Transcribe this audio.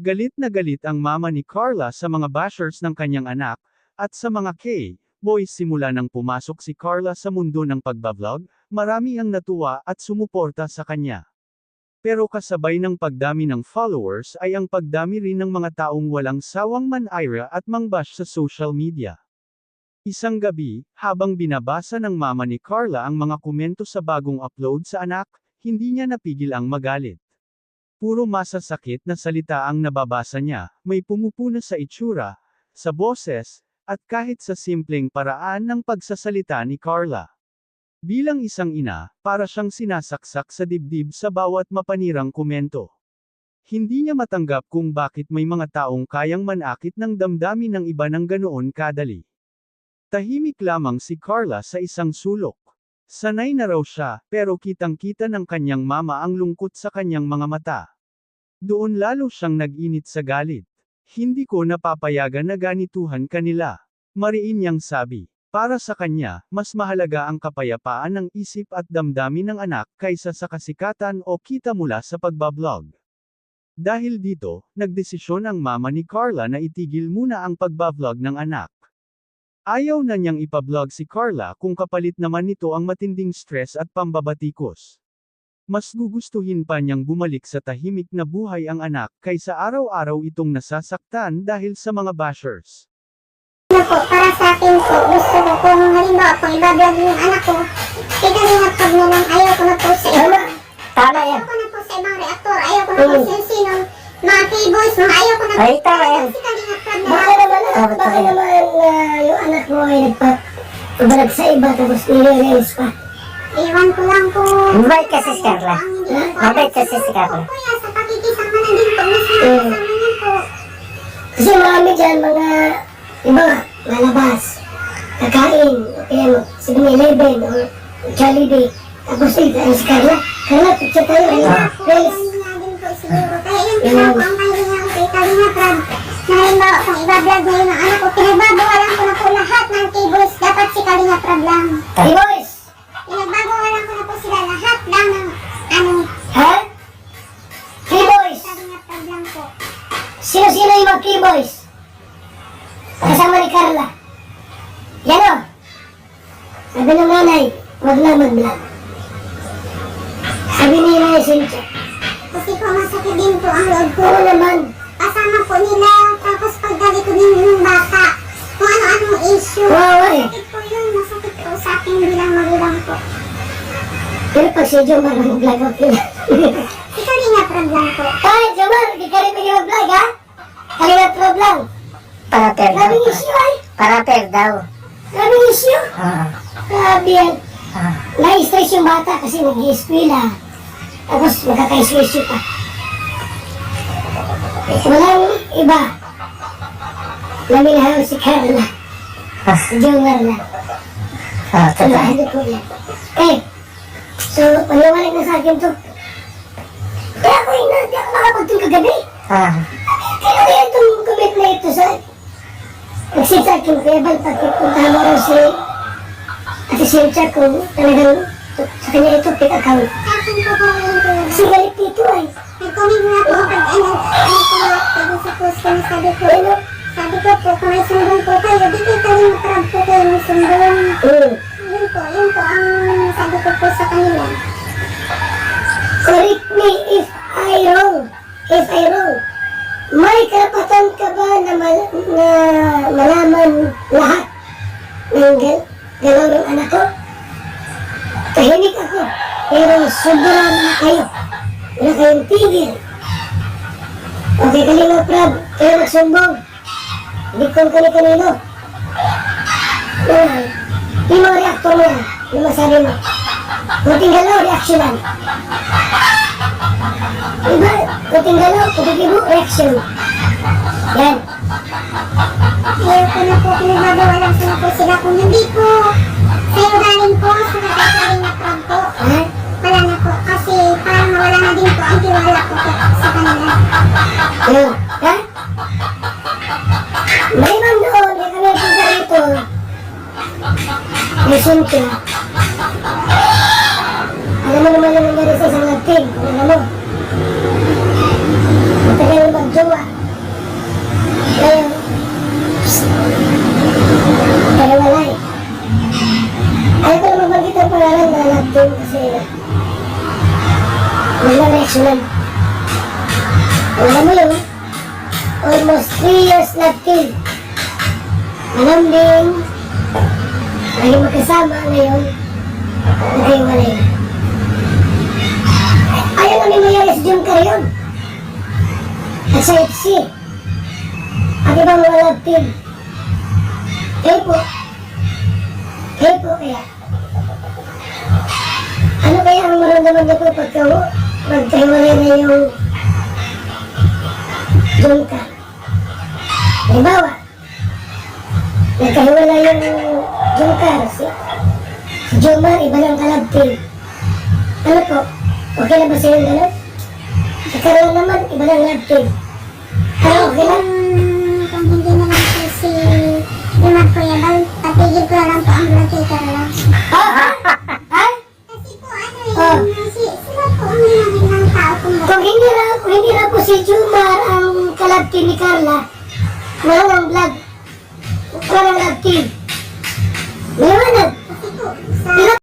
Galit na galit ang mama ni Carla sa mga bashers ng kanyang anak, at sa mga K-boys simula nang pumasok si Carla sa mundo ng pagbablog, marami ang natuwa at sumuporta sa kanya. Pero kasabay ng pagdami ng followers ay ang pagdami rin ng mga taong walang sawang man-ira at mangbash sa social media. Isang gabi, habang binabasa ng mama ni Carla ang mga komento sa bagong upload sa anak, hindi niya napigil ang magalit. Puro masasakit na salita ang nababasa niya, may pumupuna sa itsura, sa boses, at kahit sa simpleng paraan ng pagsasalita ni Carla. Bilang isang ina, para siyang sinasaksak sa dibdib sa bawat mapanirang komento. Hindi niya matanggap kung bakit may mga taong kayang manakit ng damdamin ng iba ng ganoon kadali. Tahimik lamang si Carla sa isang sulok. Sanay na raw siya, pero kitang-kita ng kanyang mama ang lungkot sa kanyang mga mata. Doon lalo siyang nag-init sa galit. Hindi ko napapayagan na ganituhan kanila. Mariin niyang sabi. Para sa kanya, mas mahalaga ang kapayapaan ng isip at damdamin ng anak kaysa sa kasikatan o kita mula sa pagbablog. Dahil dito, nagdesisyon ang mama ni Carla na itigil muna ang pagbablog ng anak. Ayaw na niyang ipablog si Carla kung kapalit naman nito ang matinding stress at pambabatikos. Mas gugustuhin pa niyang bumalik sa tahimik na buhay ang anak kaysa araw-araw itong nasasaktan dahil sa mga bashers. Para sa akin po, gusto ko kung halimbawa kung ibablog yung anak ko, ikalingat pag na lang ayaw ko na po sa iba. Tama yan. Ayaw ko na po sa ibang reaktor, ayaw ko na po sa sinong mga K-boys, mga ayaw ko na po. Ay, tama yan. Ikalingat pag na Baka naman yung anak mo ay nagpabalag sa iba tapos nire-release pa. Iwan ko lang po. Mabait kasi si Carla. Mabait kasi si Carla. Kuya, sa pakikisama na din po, mas nakikisama niyo po. Kasi marami dyan mga iba lalabas, kakain, o kaya 7-Eleven o Jollibee. Tapos si Carla, picture tayo. Friends. Din po siguro. Kaya yun din ako ang kahilingan ko kay Kalinga Prab. Na halimbawa kung ibablog ngayon ng anak ko, pinagbabawalan ko na po lahat ng K-boys. Dapat si Kalinga Prab lang. K-boys! Pinagbabawalan ko na po sila lahat lang ng Ha? K-boys! Kalinga Prab lang po. Sino-sino yung mga K-boys? Kasama ni Carla. Yan o. Sabi ng nanay, wag na mag-vlog. Sabi ni Nanay Cynthia. Kasi po masakit din po ang loob ko. Oo naman. Kasama po nila, tapos pagdali ko din yung bata. Kung ano-anong issue. Wow, eh. Masakit po yun, masakit po sa akin bilang magulang po. Pero pag si Jomar mag-vlog, okay. Si Kalinga Prab lang po. Ay, Jomar, di ka rin mag-vlog, ha? Kalingat vlog lang. Para per daw. Daming issue ay. Para per daw. Daming issue. Grabe yan. Na-stress yung bata kasi nag-i-eskwela. Tapos magkaka-issue pa. Walang iba. Naminahaw si Carla. Si Jomar lang. Ano po yan. So, paliwanag na sa akin to. Kaya ako hindi ako nakapagtong kagabi. Kaya itong comment na ito sa nagsit sa akin, kaya ba pagpunta mo rin si Ate Cynthia kung talagang sa kanya ito pick account. Akin po po yun po. Kasi galit dito ay. Nag-comment nga po pag ano ko nga, sabi sa post ko, sabi ko po, kung may sumbong po kayo, di kayo Kalinga Prab po kayo may sumbong. Yun po ang sabi ko po sa kanila. Correct me if I wrong. May karapatan ka ba na malaman lahat ng galaw ng anak ko? Tahimik ako, pero sobra na kayo. Wala kayong tigil. Okay, Kalinga Prab, kayo nagsumbong. Hindi ko kanino. Yung mga reactor mo yan, yung masabi mo. Kunting galaw, reaction lang. Diba? Kunting galaw, kunting reaction. Yan. Ayaw ko na po, pinagbabawalan ko na po sila. Kung hindi po, sa'yo galing po, sa Kalinga Prab po. Wala na po, kasi parang wala na din po ang tiwala ko po sa kanila. Yun. Ha? May man doon, may kami punta rito. May Cynthia. Alam mo naman yung nangyari sa isang lagting. Alam mo. Matagal jowa. Ngayon, kaya wala eh. Ayaw ko naman magkita ang pangalan na love team kasi wala reaksyonan. Alam mo yun, almost 3 years love team. Malambing, lagi magkasama ngayon, naghiwalay na. Ayaw na nangyayari sa John Carrion at sa FC at ibang mga love team. Kaya po kaya ano kaya ang maramdaman niyo po pagka magkahiwalay na yung John Car? Halimbawa, nagkahiwalay yung John Car, si Jomar, iba ng kalab team. Ano po? Okay na ba sa'yo yung gano'n? Si Carla naman, iba ng lab team. Pero okay lang? Kung hindi na lang po si Imag Kuya Bal, patigil ko na lang po ang vlog kay Carla. Ha? Kasi po sila po ang mga tao kung Kung hindi na po si Jomar ang kalab team ni Carla, walang vlog. Walang lab team. Maliwanag. kasi po sa